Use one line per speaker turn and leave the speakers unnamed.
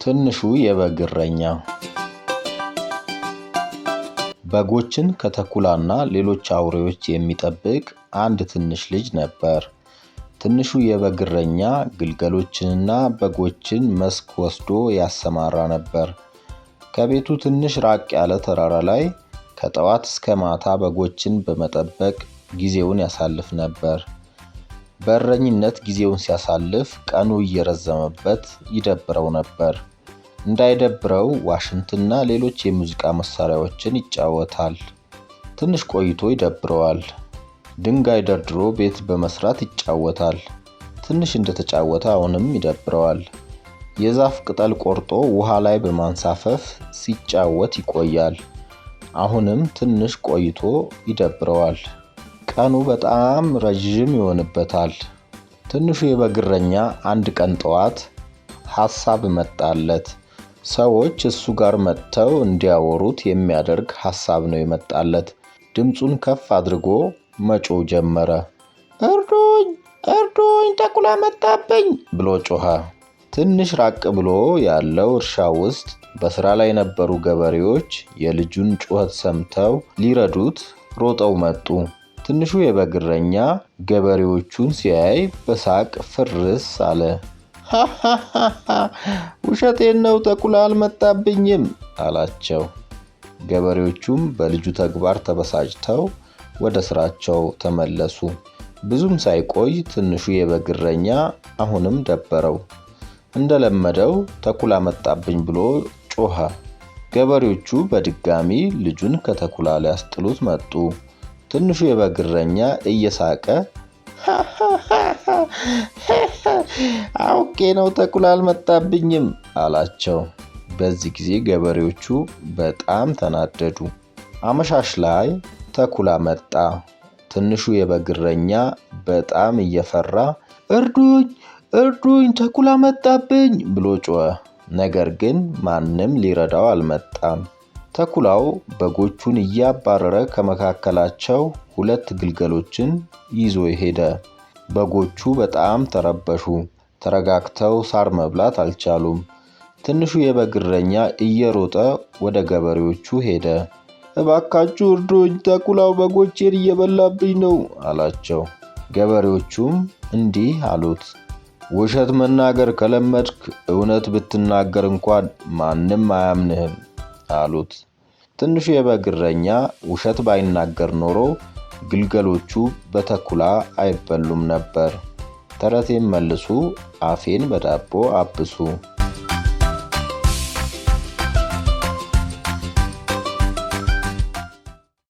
ትንሹ የበግ እረኛ። በጎችን ከተኩላና ሌሎች አውሬዎች የሚጠብቅ አንድ ትንሽ ልጅ ነበር። ትንሹ የበግ እረኛ ግልገሎችንና በጎችን መስክ ወስዶ ያሰማራ ነበር። ከቤቱ ትንሽ ራቅ ያለ ተራራ ላይ ከጠዋት እስከ ማታ በጎችን በመጠበቅ ጊዜውን ያሳልፍ ነበር። በእረኝነት ጊዜውን ሲያሳልፍ ቀኑ እየረዘመበት ይደብረው ነበር። እንዳይደብረው ዋሽንትና ሌሎች የሙዚቃ መሳሪያዎችን ይጫወታል። ትንሽ ቆይቶ ይደብረዋል። ድንጋይ ደርድሮ ቤት በመስራት ይጫወታል። ትንሽ እንደተጫወተ አሁንም ይደብረዋል። የዛፍ ቅጠል ቆርጦ ውሃ ላይ በማንሳፈፍ ሲጫወት ይቆያል። አሁንም ትንሽ ቆይቶ ይደብረዋል። ቀኑ በጣም ረጅም ይሆንበታል። ትንሹ የበግ እረኛ አንድ ቀን ጠዋት ሐሳብ መጣለት። ሰዎች እሱ ጋር መጥተው እንዲያወሩት የሚያደርግ ሐሳብ ነው የመጣለት። ድምጹን ከፍ አድርጎ መጮህ ጀመረ። እርዱኝ! እርዱኝ! ተኩላ መጣብኝ! ብሎ ጮኸ። ትንሽ ራቅ ብሎ ያለው እርሻ ውስጥ በስራ ላይ የነበሩ ገበሬዎች የልጁን ጩኸት ሰምተው ሊረዱት ሮጠው መጡ። ትንሹ የበግ እረኛ ገበሬዎቹን ሲያይ በሳቅ ፍርስ አለ። ውሸቴን ነው፣ ተኩላ አልመጣብኝም አላቸው። ገበሬዎቹም በልጁ ተግባር ተበሳጭተው ወደ ስራቸው ተመለሱ። ብዙም ሳይቆይ ትንሹ የበግ እረኛ አሁንም ደበረው። እንደለመደው ተኩላ መጣብኝ ብሎ ጮኸ። ገበሬዎቹ በድጋሚ ልጁን ከተኩላ ሊያስጥሉት መጡ። ትንሹ የበግ እረኛ እየሳቀ አውቄ ነው፣ ተኩላ አልመጣብኝም አላቸው። በዚህ ጊዜ ገበሬዎቹ በጣም ተናደዱ። አመሻሽ ላይ ተኩላ መጣ። ትንሹ የበግ እረኛ በጣም እየፈራ እርዱኝ! እርዱኝ! ተኩላ መጣብኝ ብሎ ጮኸ። ነገር ግን ማንም ሊረዳው አልመጣም። ተኩላው በጎቹን እያባረረ ከመካከላቸው 2 ግልገሎችን ይዞ ሄደ። በጎቹ በጣም ተረበሹ። ተረጋግተው ሳር መብላት አልቻሉም። ትንሹ የበግ እረኛ እየሮጠ ወደ ገበሬዎቹ ሄደ። እባካችሁ እርዱኝ! ተኩላው በጎቼን እየበላብኝ ነው አላቸው። ገበሬዎቹም እንዲህ አሉት፣ ውሸት መናገር ከለመድክ እውነት ብትናገር እንኳን ማንም አያምንህም አሉት። ትንሹ የበግ እረኛ ውሸት ባይናገር ኖሮ ግልገሎቹ በተኩላ አይበሉም ነበር። ተረቴን መልሱ፣ አፌን በዳቦ አብሱ።